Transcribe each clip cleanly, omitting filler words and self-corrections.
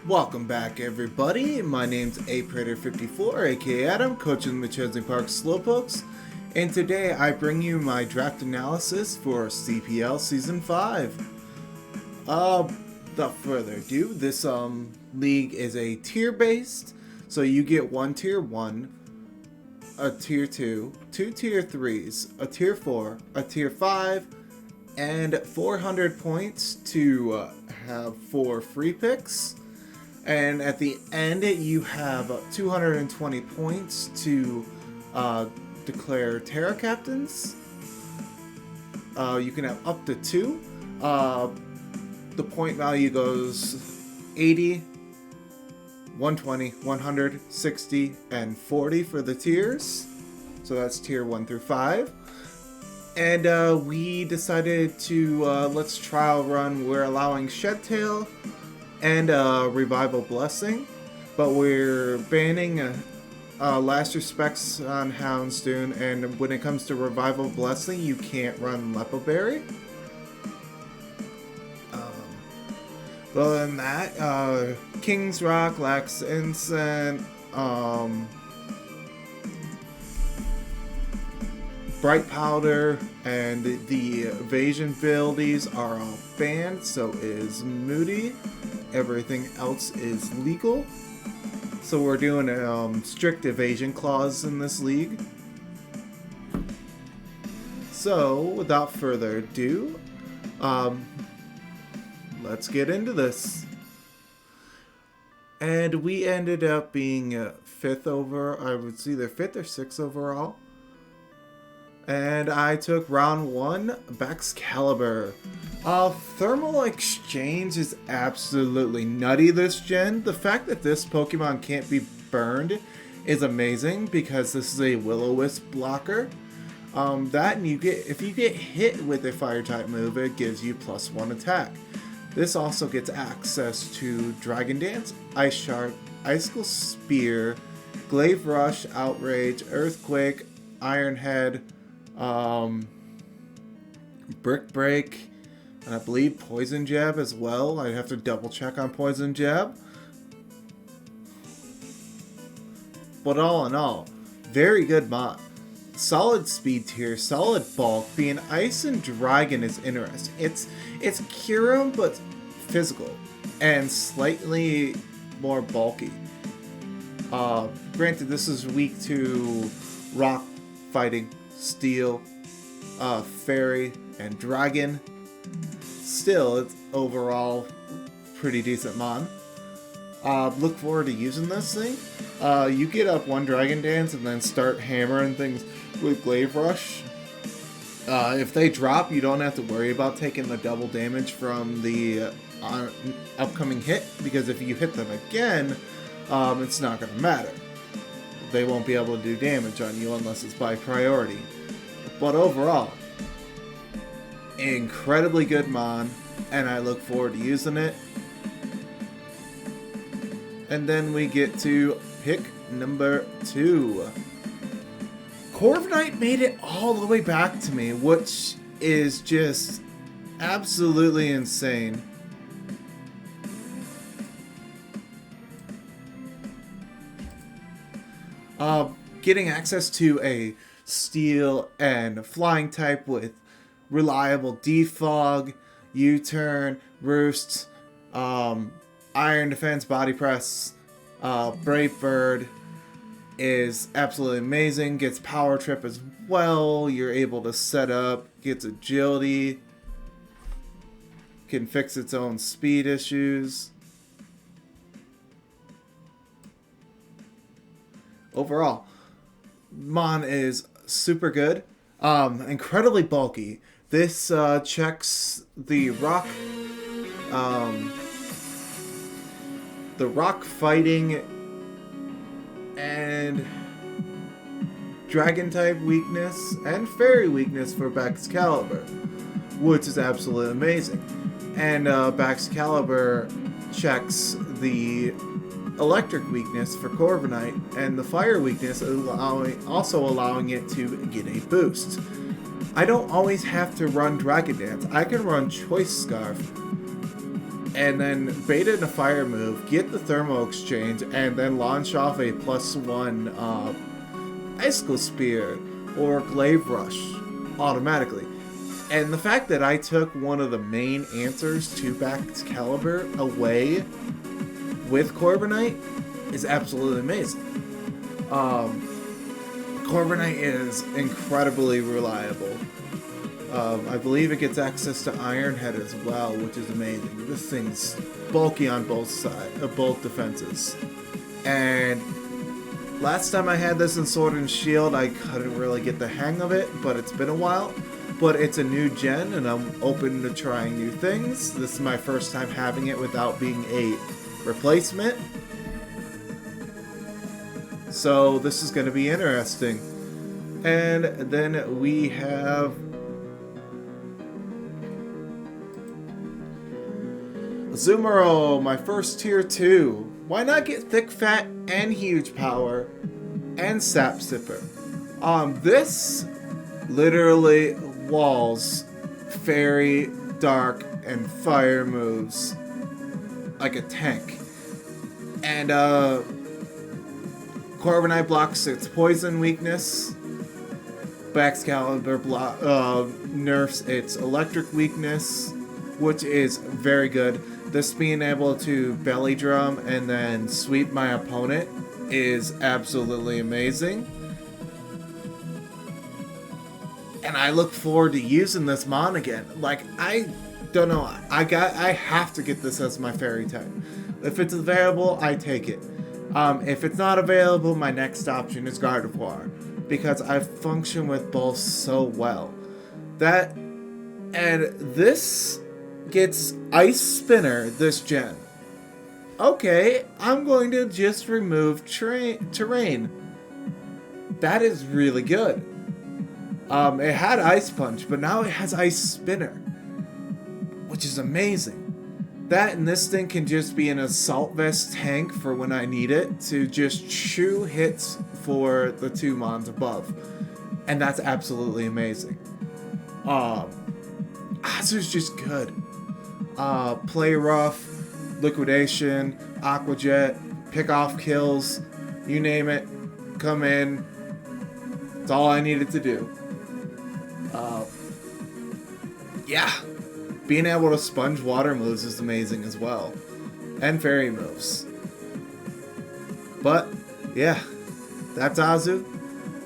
Welcome back, everybody. My name's APrater54, aka Adam, coach in the Chesney Park Slowpokes, and today I bring you my draft analysis for CPL Season 5. Without further ado, this league is a tier-based, so you get one tier 1, a tier 2, two tier 3s, a tier 4, a tier 5, and 400 points to have 4 free picks. And at the end, you have 220 points to declare Terra Captains. You can have up to 2. The point value goes 80, 120, 100, 60, and 40 for the tiers. So that's tier 1 through 5. And we decided to, let's trial run. We're allowing Shedtail and Revival Blessing, but we're banning Last Respects on Houndsdoon, and when it comes to Revival Blessing, you can't run Lepoberry. But other than that, King's Rock, Lax Incense, Bright Powder, and the evasion abilities are all banned, so is Moody. Everything else is legal. So we're doing a strict evasion clause in this league. So without further ado, let's get into this. And we ended up being 5th over, I would say either 5th or 6th overall. And I took round 1, Baxcalibur. Thermal Exchange is absolutely nutty this gen. The fact that this Pokemon can't be burned is amazing because this is a Will-O-Wisp blocker. That and if you get hit with a fire type move, it gives you +1 attack. This also gets access to Dragon Dance, Ice Shard, Icicle Spear, Glaive Rush, Outrage, Earthquake, Iron Head, Brick Break, and I believe Poison Jab as well. I'd have to double check on Poison Jab. But all in all, very good mod. Solid speed tier, solid bulk. Being Ice and Dragon is interesting. It's Kyurem, but physical and slightly more bulky. Granted, this is weak to rock fighting, steel, fairy, and dragon. Still, it's overall pretty decent mod. Look forward to using this thing. You get up 1 Dragon Dance and then start hammering things with Glaive Rush. If they drop, you don't have to worry about taking the double damage from the upcoming hit, because if you hit them again, it's not going to matter. They won't be able to do damage on you unless it's by priority. But overall, incredibly good mod, and I look forward to using it. And then we get to pick number 2. Corviknight made it all the way back to me, which is just absolutely insane. Getting access to a steel and flying type with reliable defog, U-turn, roost, iron defense, body press, Brave Bird is absolutely amazing. Gets power trip as well. You're able to set up, gets agility, can fix its own speed issues. Overall, Mon is super good, incredibly bulky. This checks the rock fighting and dragon type weakness and fairy weakness for Baxcalibur, which is absolutely amazing. And Baxcalibur checks the electric weakness for Corviknight and the fire weakness, also allowing it to get a boost. I don't always have to run Dragon Dance. I can run Choice Scarf and then bait in a fire move, get the thermal exchange, and then launch off a +1 icicle spear or glaive rush automatically. And the fact that I took one of the main answers to Baxcalibur away with Corbinite is absolutely amazing. Corbinite is incredibly reliable. I believe it gets access to Ironhead as well, which is amazing. This thing's bulky on both sides, both defenses. And last time I had this in Sword and Shield, I couldn't really get the hang of it, but it's been a while. But it's a new gen, and I'm open to trying new things. This is my first time having it without being a replacement. So this is going to be interesting. And then we have Azumarill, my first tier 2. Why not get thick, fat, and huge power, and sap sipper? This literally walls fairy, dark, and fire moves like a tank. And Corbinite blocks its poison weakness. Baxcalibur nerfs its electric weakness, which is very good. This being able to belly drum and then sweep my opponent is absolutely amazing. And I look forward to using this Mon again. Like, I don't know, I have to get this as my fairy type. If it's available, I take it. If it's not available, my next option is Gardevoir, because I function with both so well. That, and this gets Ice Spinner this gen. Okay, I'm going to just remove terrain. That is really good. It had Ice Punch, but now it has Ice Spinner, which is amazing. That and this thing can just be an Assault Vest tank for when I need it to just chew hits for the 2 mons above. And that's absolutely amazing. Azur's just good. Play rough, liquidation, Aqua Jet, pick off kills, you name it, come in. That's all I needed to do. Yeah. Being able to sponge water moves is amazing as well. And fairy moves. But, yeah. That's Azu.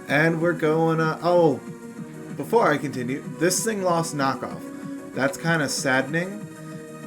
And we're going, oh, before I continue, this thing lost knockoff. That's kind of saddening,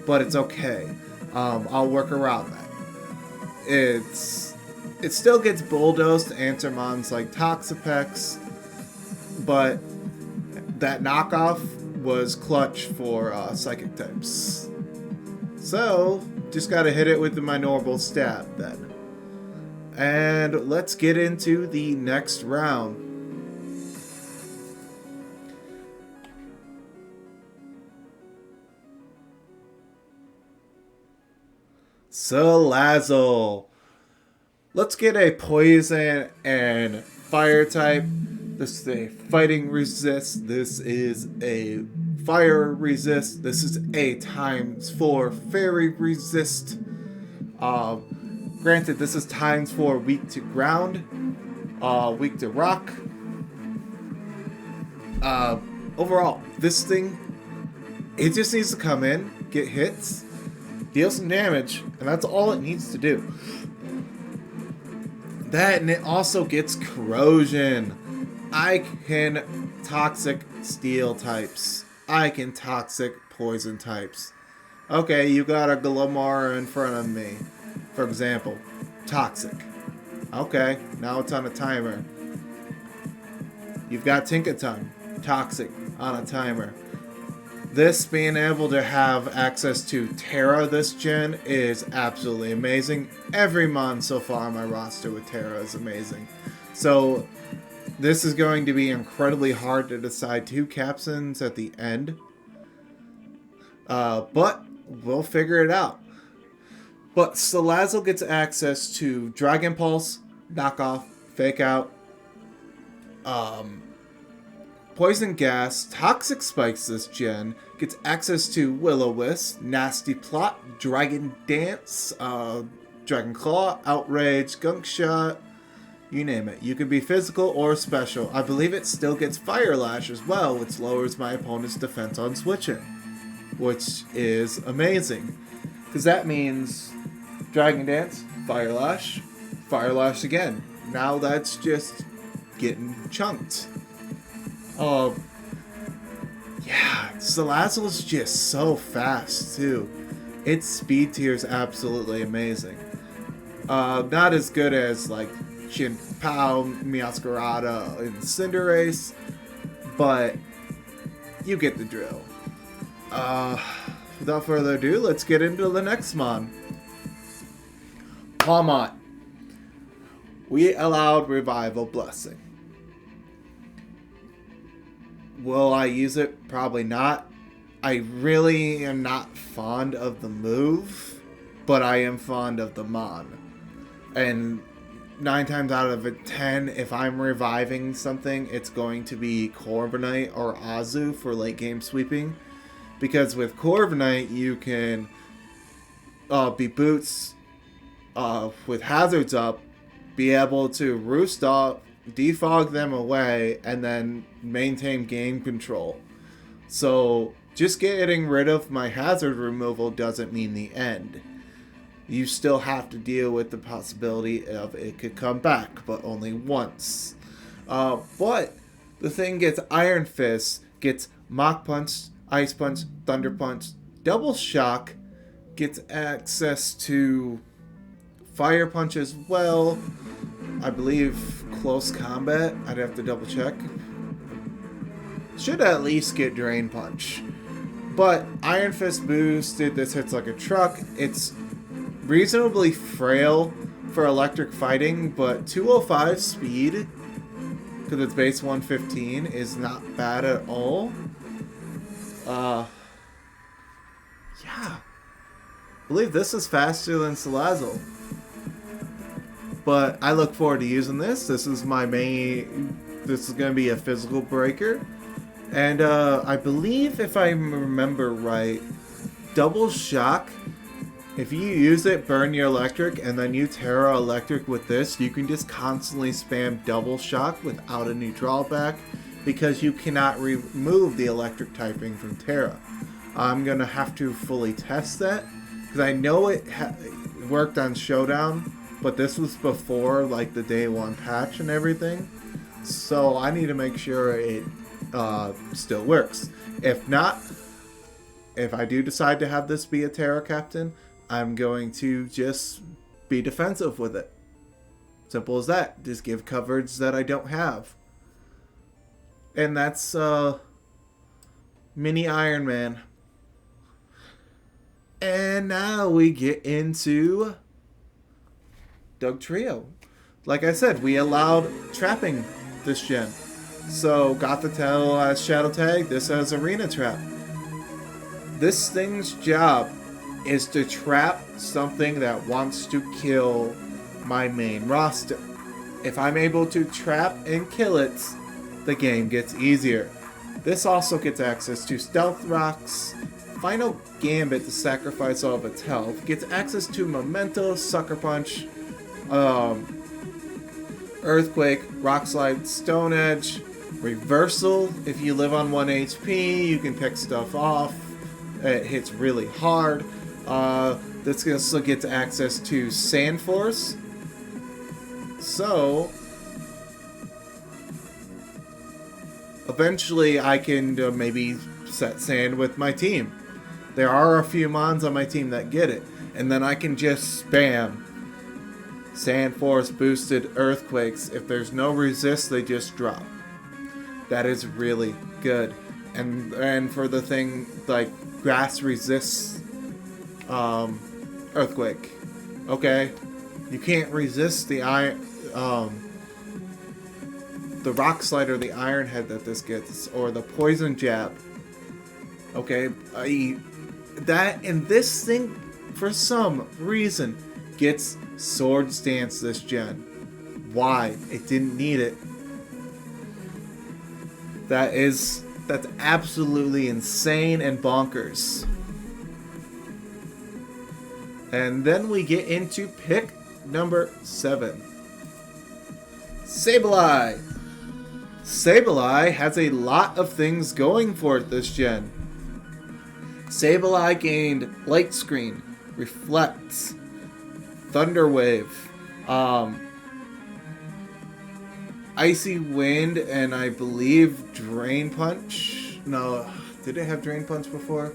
but it's okay. I'll work around that. It still gets bulldozed to answer mons like Toxapex, but that knockoff was clutch for psychic types. So, just gotta hit it with my normal stab then. And let's get into the next round. Salazzle. Let's get a poison and fire type. This is a fighting resist. This is a fire resist. This is a ×4 fairy resist. Granted, this is ×4 weak to ground, weak to rock. Overall, this thing, it just needs to come in, get hits, deal some damage, and that's all it needs to do. That, and it also gets corrosion. I can toxic steel types. I can toxic poison types. Okay, you got a Glimmar in front of me, for example. Toxic. Okay, now it's on a timer. You've got Tinkaton. Toxic on a timer. This being able to have access to Terra this gen is absolutely amazing. Every mon so far on my roster with Terra is amazing. So this is going to be incredibly hard to decide 2 captains at the end. But we'll figure it out. But Salazzle gets access to Dragon Pulse, Knockoff, Fake Out, Poison Gas, Toxic Spikes this gen, gets access to Will-O-Wisp, Nasty Plot, Dragon Dance, Dragon Claw, Outrage, Gunk Shot, you name it. You can be physical or special. I believe it still gets Fire Lash as well, which lowers my opponent's defense on switching, which is amazing. Because that means Dragon Dance, Fire Lash again. Now that's just getting chunked. Yeah, Salazzle's just so fast too. Its speed tier is absolutely amazing. Not as good as like Chin Pao, Meowscarada, and Cinderace, but you get the drill. Without further ado, let's get into the next mon. Pawmot. We allowed Revival Blessing. Will I use it? Probably not. I really am not fond of the move, but I am fond of the mon. And 9 times out of 10, if I'm reviving something, it's going to be Corviknight or Azu for late game sweeping. Because with Corviknight, you can be boots with hazards up, be able to roost up, defog them away, and then maintain game control. So just getting rid of my hazard removal doesn't mean the end. You still have to deal with the possibility of it could come back, but only once. But the thing gets Iron Fist, gets Mach Punch, Ice Punch, Thunder Punch, Double Shock, gets access to Fire Punch as well. I believe Close Combat. I'd have to double check. Should at least get Drain Punch. But Iron Fist boosted, this hits like a truck. It's reasonably frail for electric fighting, but 205 speed, because it's base 115, is not bad at all. Yeah. I believe this is faster than Salazzle. But I look forward to using this. This is my main... This is going to be a physical breaker. And I believe, if I remember right, Double Shock, if you use it, burn your electric, and then you Terra Electric with this, you can just constantly spam Double Shock without any drawback, because you cannot remove the electric typing from Terra. I'm going to have to fully test that, because I know it worked on Showdown, but this was before like the day 1 patch and everything, so I need to make sure it still works. If not, if I do decide to have this be a Terra Captain, I'm going to just be defensive with it. Simple as that. Just give coverage that I don't have. And that's Mini Iron Man. And now we get into Dugtrio. Like I said, we allowed trapping this gen. So Gothitelle as Shadow Tag, this as Arena Trap. This thing's job is to trap something that wants to kill my main roster. If I'm able to trap and kill it, the game gets easier. This also gets access to Stealth Rocks, Final Gambit to sacrifice all of its health, gets access to Memento, Sucker Punch, Earthquake, Rock Slide, Stone Edge, Reversal. If you live on 1 HP, you can pick stuff off. It hits really hard. This also gets access to Sand Force. So eventually I can maybe set Sand with my team. There are a few mons on my team that get it. And then I can just spam Sand Force boosted Earthquakes. If there's no resist, they just drop. That is really good. And for the thing like Grass resists Earthquake. Okay, you can't resist the the Rock Slide or the Iron Head that this gets, or the Poison Jab. Okay, and this thing, for some reason, gets Swords Dance this gen. Why? It didn't need it. That is That's absolutely insane and bonkers. And then we get into pick number 7. Sableye. Sableye has a lot of things going for it this gen. Sableye gained Light Screen, Reflects, Thunder Wave, Icy Wind, and I believe Drain Punch. No, did it have Drain Punch before?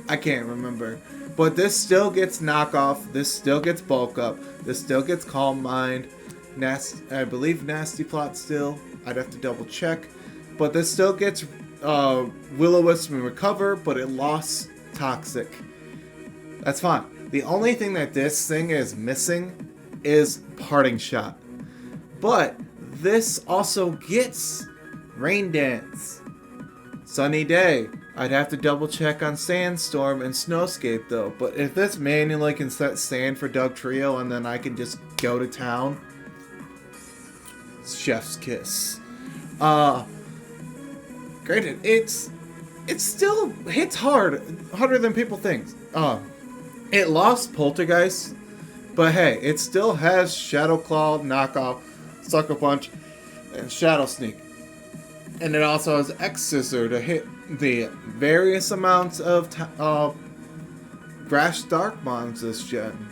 I can't remember. But this still gets Knockoff, this still gets Bulk Up, this still gets Calm Mind, I believe Nasty Plot still. I'd have to double check. But this still gets Will-O-Wisp and Recover, but it lost Toxic. That's fine. The only thing that this thing is missing is Parting Shot. But this also gets Rain Dance. Sunny Day. I'd have to double check on Sandstorm and Snowscape though. But if this manually can set Sand for Dugtrio and then I can just go to town, Chef's Kiss. Granted, it still hits harder than people think. It lost Poltergeist, but hey, it still has Shadow Claw, Knockoff, Sucker Punch, and Shadow Sneak. And it also has X Scissor to hit the various amounts of Grass Darkmons this gen.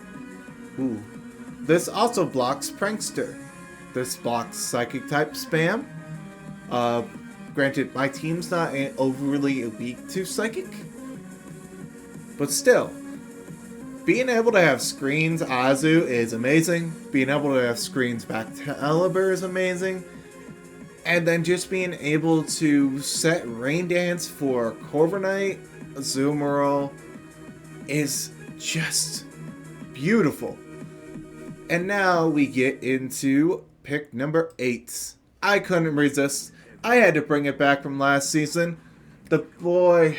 Ooh. This also blocks Prankster. This blocks Psychic type spam. Granted, my team's not overly weak to Psychic, but still, being able to have screens Azu is amazing. Being able to have screens Excalibur is amazing. And then just being able to set Rain Dance for Corviknight, Azumarill is just beautiful. And now we get into pick number 8. I couldn't resist. I had to bring it back from last season. The boy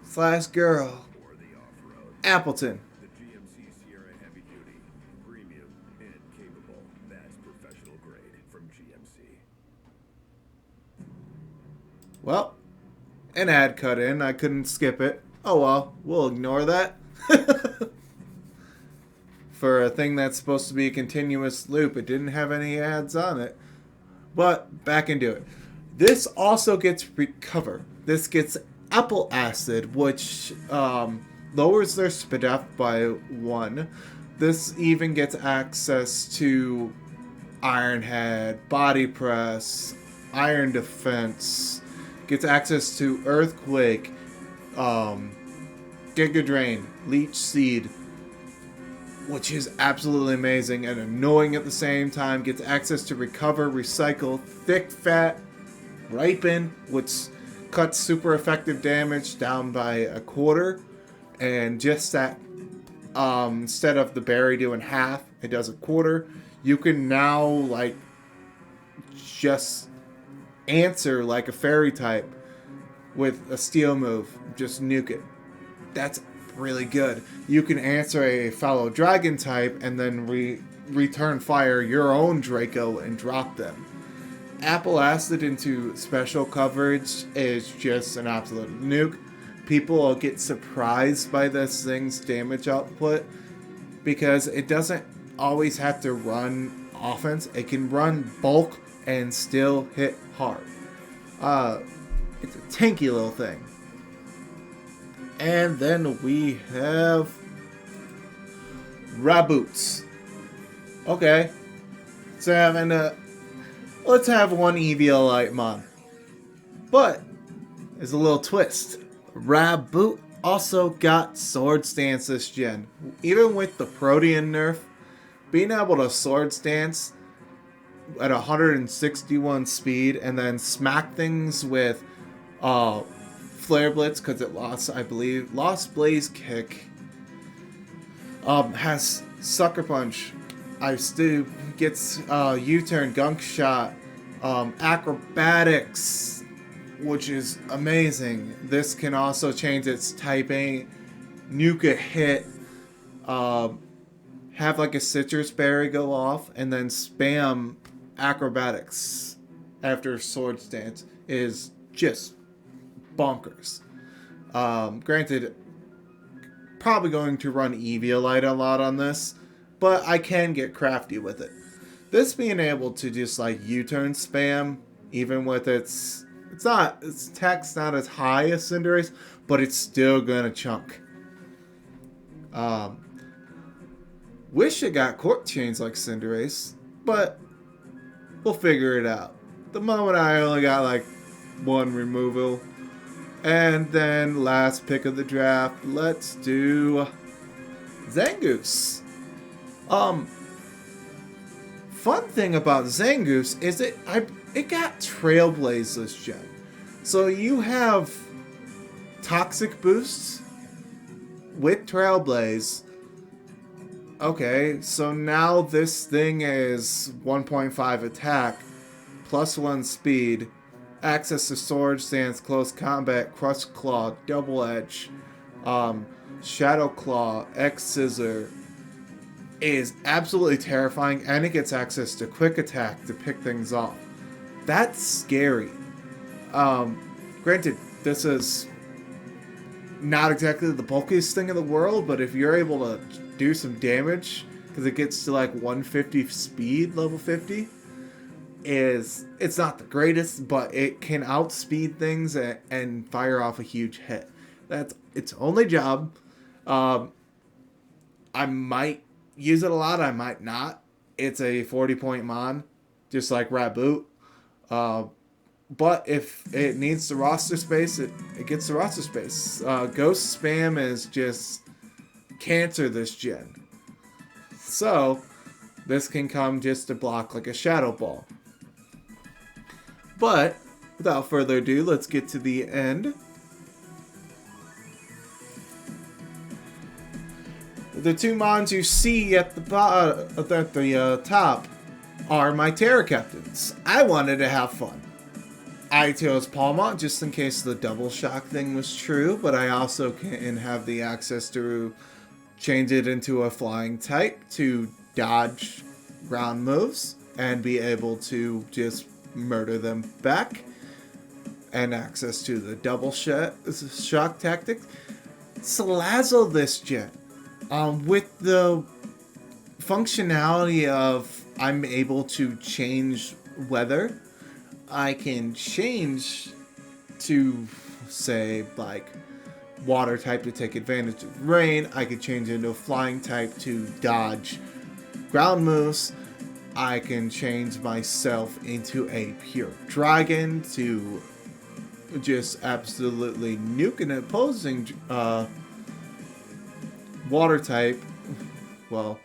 / girl, Appletun. Well, an ad cut in. I couldn't skip it. Oh well, we'll ignore that. For a thing that's supposed to be a continuous loop, it didn't have any ads on it. But back into it. This also gets Recover. This gets Apple Acid, which lowers their SPDF by 1. This even gets access to Iron Head, Body Press, Iron Defense, gets access to Earthquake, Giga Drain, Leech Seed, which is absolutely amazing and annoying at the same time. Gets access to Recover, Recycle, Thick Fat, Ripen, which cuts super effective damage down by 1/4, and just that instead of the berry doing half, it does 1/4. You can now like just answer like a fairy type with a steel move, just nuke it. That's really good. You can answer a fellow dragon type and then return fire your own Draco and drop them. Apple Acid into special coverage is just an absolute nuke. People will get surprised by this thing's damage output because it doesn't always have to run offense. It can run bulk and still hit hard. It's a tanky little thing. And then we have Raboots. Okay. So let's have one Eviolite But there's a little twist. Raboot also got Sword Stance this gen. Even with the Protean nerf, being able to Sword Stance at 161 speed and then smack things with Flare Blitz because it lost Blaze Kick, has Sucker Punch, gets U-Turn, Gunk Shot, Acrobatics, which is amazing. This can also change its typing, nuke a hit, have like a Citrus Berry go off, and then spam Acrobatics after Sword Stance is just bonkers. Granted, probably going to run Eviolite a lot on this, but I can get crafty with it. This being able to just like U-turn spam, even with its attack's not as high as Cinderace, but it's still gonna chunk. Wish it got Cork Chains like Cinderace, but we'll figure it out. The moment I only got like one removal. And then last pick of the draft, let's do Zangoose. Fun thing about Zangoose is it got Trailblaze this gen. So you have Toxic Boosts with Trailblaze. Okay, so now this thing is 1.5 attack, +1 speed, access to Sword Stance, Close Combat, Crush Claw, Double Edge, Shadow Claw, X Scissor, is absolutely terrifying, and it gets access to Quick Attack to pick things off. That's scary. Granted, this is not exactly the bulkiest thing in the world, but if you're able to do some damage, because it gets to like 150 speed, level 50, it's not the greatest, but it can outspeed things and fire off a huge hit. That's its only job. I might use it a lot, I might not. It's a 40-point mon, just like Raboot. But if it needs the roster space, it gets the roster space. Ghost spam is just cancer this gen. So, this can come just to block like a Shadow Ball. But, without further ado, let's get to the end. The two mons you see at the top are my Terra Captains. I wanted to have fun. I chose Palmont just in case the double shock thing was true, but I also can have the access to change it into a flying type to dodge ground moves and be able to just murder them back, and access to the double shock tactic. Salazzle this gen, with the functionality of I'm able to change weather. I can change to, say, like water type to take advantage of rain. I could change into a flying type to dodge ground moves. I can change myself into a pure dragon to just absolutely nuke an opposing water type. Well,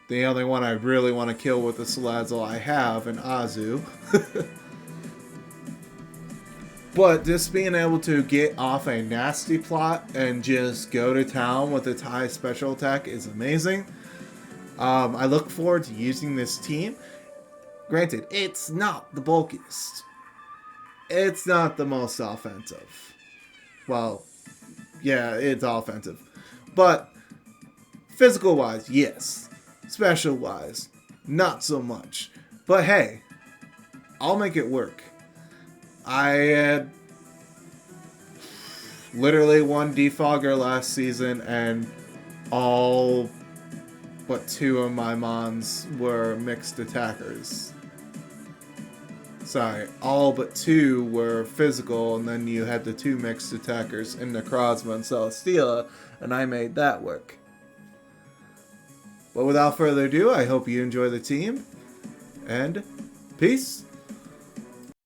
the only one I really want to kill with the Salazzle I have, an Azu. But just being able to get off a nasty plot and just go to town with its high special attack is amazing. I look forward to using this team. Granted, it's not the bulkiest. It's not the most offensive. Well, yeah, it's offensive. But physical-wise, yes. Special-wise, not so much. But hey, I'll make it work. I had literally one defogger last season, and all but two of my mons were mixed attackers. Sorry, all but two were physical, and then you had the two mixed attackers in Necrozma and Celesteela, and I made that work. But without further ado, I hope you enjoy the team, and peace.